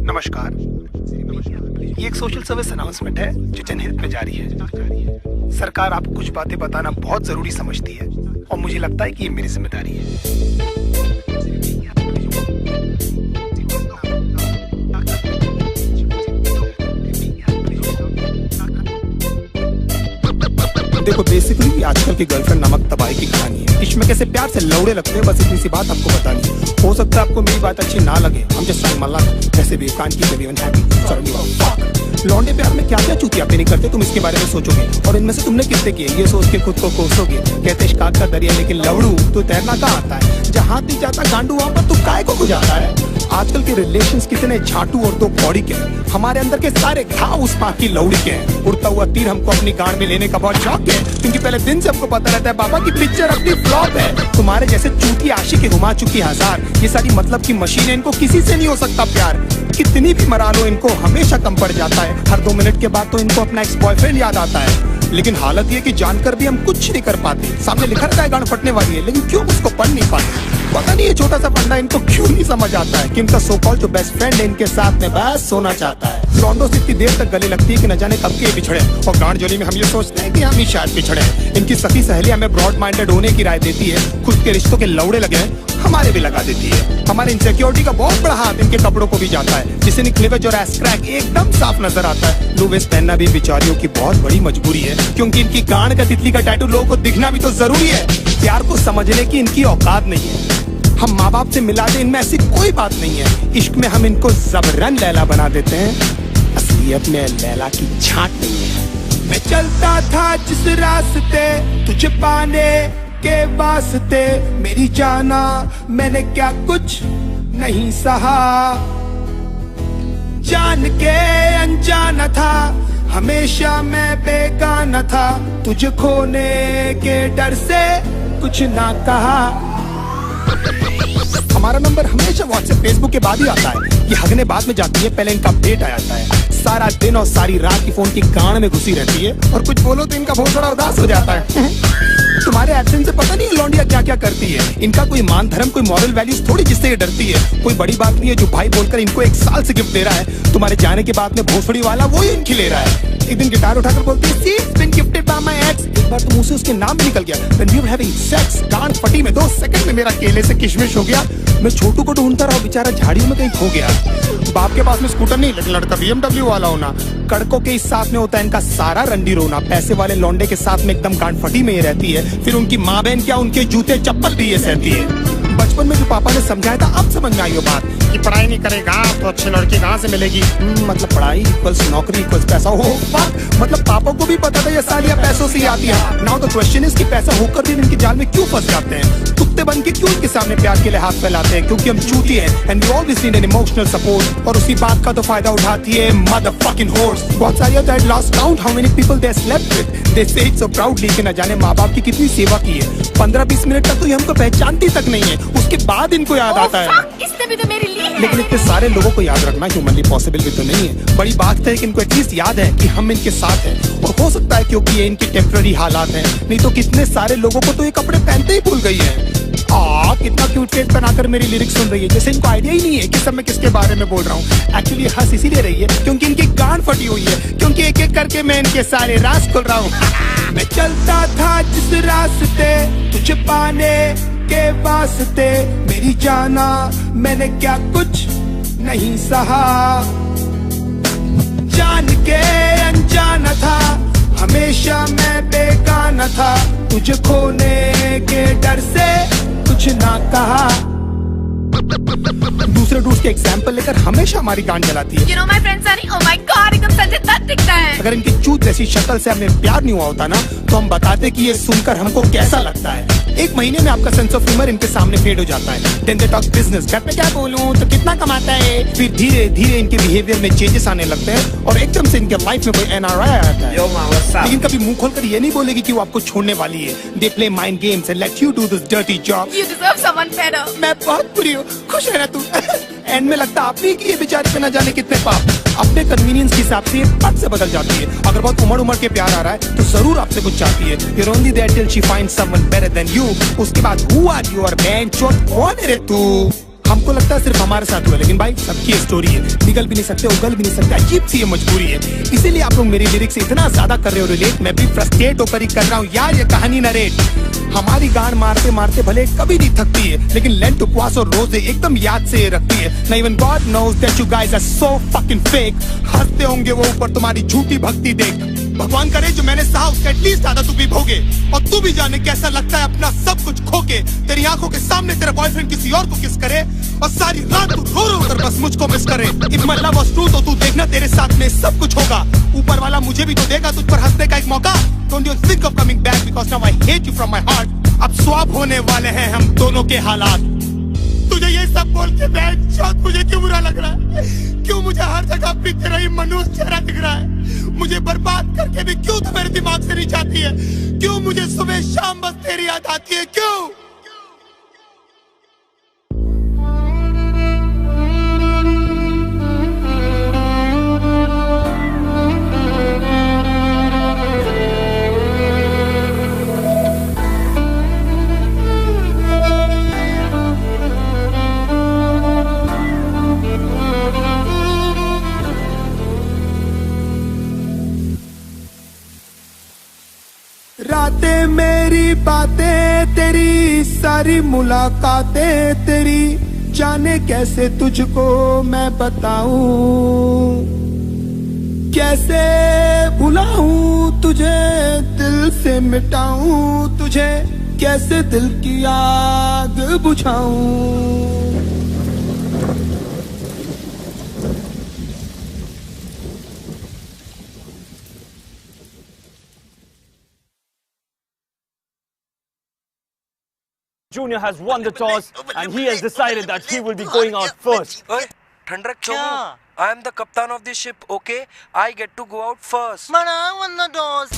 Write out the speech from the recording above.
नमस्कार। ये एक सोशल सर्विस अनाउंसमेंट है जो जनहित में जारी है। सरकार आपको कुछ बातें बताना बहुत जरूरी समझती है और मुझे लगता है कि ये मेरी जिम्मेदारी है। देखो, बेसिकली आजकल की गर्लफ्रेंड नमक तबाही की कहानी है। इश्क में कैसे प्यार से लौड़े लगते हैं, बस इतनी सी बात आपको बतानी है। हो सकता है आपको मेरी बात अच्छी ना लगे, हम जस्ट ट्राइंग माय लक। वैसे भी कान की बेबी अनहैप्पी सॉरी फक। लौंडे प्यार में क्या क्या चूतियापे नहीं करते, तुम इसके बारे में सोचोगे और इनमें से तुमने कितने किए ये सोच के खुद को कोसोगे। कहते इश्क का दरिया लेकिन लवड़ू तो तैरना कहाँ आता है। जहाँ दी जाता गांडू वहाँ पर तू काय को गुजारता है। आजकल के रिलेशंस कितने झाटू और दो कौड़ी के। हमारे अंदर के सारे घाव उस पाक की लौड़ी के हैं। उड़ता हुआ तीर हमको अपनी गांड में लेने का बहुत शौक है, क्योंकि पहले दिन से हमको पता रहता है बाबा की पिक्चर अपनी फ्लॉप है। तुम्हारे जैसे चूती आशिक घुमा चुकी हजार, ये सारी मतलब की मशीन है, इनको किसी से नहीं हो सकता प्यार। कितनी भी मरा लो इनको हमेशा कम पड़ जाता है। हर 2 मिनट के बाद तो इनको अपना एक्स बॉयफ्रेंड याद आता है। लेकिन हालत ये कि जानकर भी हम कुछ नहीं कर पाते। सामने लिखा रहता है गांड फटने वाली है, लेकिन क्यों उसको पढ़ नहीं पाते। पता नहीं ये छोटा सा फंडा इनको क्यों नहीं समझ आता है कि इनका सो कॉल्ड जो बेस्ट फ्रेंड है इनके साथ में बस सोना चाहता है। लौंडों से इतनी देर तक गले लगती है कि न जाने कब के बिछड़े, और गांड जोली में हम ये सोचते हैं कि हम ही शायद पिछड़े। इनकी सखी सहेली हमें ब्रॉड माइंडेड होने की राय देती है। खुद के रिश्तों के लौड़े लगे हैं हमारे भी लगा देती है। हमारे इनसिक्योरिटी का बहुत बड़ा हाथ इनके कपड़ों को भी जाता है, जिससे क्लीवेज और एस क्रैक एकदम साफ नजर आता है। लो वेस्ट पहनना भी बेचारियों की बहुत बड़ी मजबूरी है, क्योंकि इनकी गांड का तितली का टैटू लोगों को दिखना भी तो जरूरी है। प्यार को समझने की इनकी औकात नहीं है। हम माँ बाप से मिला दे, इनमें ऐसी कोई बात नहीं है। इश्क में हम इनको जबरन लैला बना देते हैं, असलियत में लैला की छांट नहीं है। मैं चलता था जिस रास्ते तुझे पाने के वास्ते, मेरी जाना मैंने क्या कुछ नहीं सहा। जान के अनजाना था, हमेशा मैं बेगाना था। तुझे खोने के डर से कुछ ना कहा। हमारा नंबर हमेशा व्हाट्सएप फेसबुक के बाद ही आता है। ये हगने बाद में जाती है, पहले इनका अपडेट आ जाता है। सारा दिन और सारी रात की फोन की गांड में घुसी रहती है, और कुछ बोलो तो इनका बहुत बड़ा उदास हो जाता है। तुम्हारे एब्सेंस से पता नहीं लौंडिया क्या क्या करती है। इनका कोई मान धर्म कोई मॉरल वैल्यूज थोड़ी जिससे ये डरती है। कोई बड़ी बात नहीं है जो भाई बोलकर इनको 1 साल से गिफ्ट दे रहा है। तुम्हारे जाने के बाद में भोसड़ी वाला वो ही इनकी ले रहा है। एक दिन गिटार उठाकर बोलती है, "See, it's been gifted by my ex." एक बार तो मुंह से उसके नाम भी निकल गया। When we were having sex, गांड फटी में 2 सेकंड में मेरा केले से किशमिश हो गया। मैं छोटू को ढूंढता रहा, बेचारा झाड़ियों में कहीं खो गया। बाप के पास में स्कूटर नहीं, लेकिन लड़का BMW वाला होना। कड़कों के इस साथ में होता है इनका सारा रंडी रोना। पैसे वाले लौंडे के साथ में एकदम गांड फटी में ही रहती है। फिर उनकी माँ बहन क्या, उनके जूते चप्पल भी ये सहती है। बचपन में जो पापा ने समझाया था अब समझ में आई वो बात कि पढ़ाई नहीं करेगा तो अच्छी लड़की कहाँ से मिलेगी। मतलब पढ़ाई इक्वल्स नौकरी इक्वल्स पैसा। हो मतलब पापा को भी पता था ये सालियां पैसों से आती है। नाउ द क्वेश्चन इज कि पैसा होकर भी इनके जाल में क्यों फंस जाते हैं। कुत्ते बन के क्यों इनके सामने प्यार के लिए हाथ फैलाते हैं, क्योंकि हम चूती हैं and we always need an emotional support. और उसी बात का तो फायदा उठाती है मदरफकिंग होर्स। बहुत सारी होता है lost count how many people they slept with, they say it so proudly कि न जाने माँ बाप की कितनी सेवा की है। 15-20 मिनट तक तो ये हमको पहचानती तक नहीं है, उसके बाद इनको याद आता है। इसने भी तो मेरे लिए है। लेकिन इतने सारे लोगों को याद रखना ह्यूमनली पॉसिबल भी तो नहीं है। बड़ी बात है कि इनको एटलीस्ट याद है कि हम इनके साथ हैं, और हो सकता है क्योंकि ये इनके टेम्पररी हालात हैं। नहीं तो कितने सारे लोगों को तो ये कपड़े पहनते ही भूल गई है। कितना क्यूट फेस बनाकर मेरी लिरिक्स सुन रही है, जैसे इनको आइडिया ही नहीं है कि सब मैं किसके बारे में बोल रहा हूँ। एक्चुअली हंस इसीलिए रही है क्योंकि इनकी गांड फटी हुई है, क्योंकि एक एक करके मैं इनके सारे राज खोल रहा हूँ। मैं चलता था जिस रास्ते तुझे पाने के वास्ते, मेरी जाना मैंने क्या कुछ नहीं सहा। जान के अनजाना था, हमेशा मैं बेगाना था। तुझे खोने के डर से कुछ ना कहा। दूसरे डूड्स के एग्जाम्पल लेकर हमेशा हमारी गांड जलाती है। You know my friend Sunny, oh my God, एकदम संजय दत्त दिखता है। अगर इनकी चूत जैसी शक्ल से हमें प्यार नहीं हुआ होता ना, तो हम बताते कि ये सुनकर हमको कैसा लगता है। 1 महीने में आपका सेंस ऑफ ह्यूमर इनके सामने फेड हो जाता है। Then they talk business, घर पे क्या बोलूं तो कितना कमाता है। फिर धीरे धीरे इनके बिहेवियर में चेंजेस आने लगते हैं, और एकदम से इनके लाइफ में कोई NRI आ जाता है। लेकिन कभी मुंह खोलकर ये नहीं बोलेगी कि वो आपको छोड़ने वाली है। They play mind games and let you do this dirty job. You deserve someone better. मैं बहुत बुरी हूँ, खुश है ना तू। एंड में लगता आप ही कि ये बेचारे पे न जाने कितने पाप। अपने कन्वीनियंस के हिसाब से ये पट से बदल जाती है। अगर बहुत उमड़ के प्यार आ रहा है तो जरूर आपसे कुछ चाहती है। You're only there till she finds someone better than you. उसके बाद who are you और बहन चोट कौन है रे तू। हम आपको लगता है सिर्फ हमारे साथ हुआ, लेकिन भाई सबकी स्टोरी है। निकल भी नहीं सकते, उगल भी नहीं सकते, अजीब सी ये मजबूरी है। इसीलिए आप लोग मेरी लिरिक्स इतना ज्यादा कर रहे हो रिलेट, मैं भी फ्रस्ट्रेट होकर ही कर रहा हूँ यार ये कहानी नरेट। हमारी गान मारते मारते भले कभी नहीं थकती है, लेकिन लेंट उपवास और रोजे एकदम याद से रखती है। ना even God knows that you guys are so fucking fake. हंसते होंगे वो ऊपर तुम्हारी झूठी भक्ति देख। भगवान करे जो मैंने सहा उसका एटलीस्ट आधा तू भी भोगे, और तू भी जाने कैसा लगता है अपना सब कुछ खो के। तेरी आंखों के सामने तेरा बॉयफ्रेंड किसी और को किस करे, और सारी रात तू रो रो कर बस मुझको मिस करे। If my love was true तो तू देखना तेरे साथ में सब कुछ होगा। ऊपर वाला मुझे भी तो देगा तुझ पर हंसने का एक मौका। Don't you think of coming back because now I hate you from my heart. अब स्वैप होने वाले हैं हम दोनों के हालात। तुझे ये सब बोल के बेंचौत मुझे क्यों बुरा लग रहा है? क्यों मुझे हर जगह अपनी तेरा ही मनुष्य चेहरा दिख रहा है? मुझे बर्बाद करके भी क्यों तू मेरे दिमाग से नहीं जाती है? क्यों मुझे सुबह शाम बस तेरी याद आती है? क्यों? रातें मेरी बातें तेरी, सारी मुलाकातें तेरी, जाने कैसे तुझको मैं बताऊं, कैसे भुलाऊं तुझे, दिल से मिटाऊं तुझे, कैसे दिल की आग बुझाऊं। Junior has won the toss and he has decided that he will be going out first. Oi, ठंड रख क्यों? I am the captain of the ship, okay? I get to go out first. But I won the toss.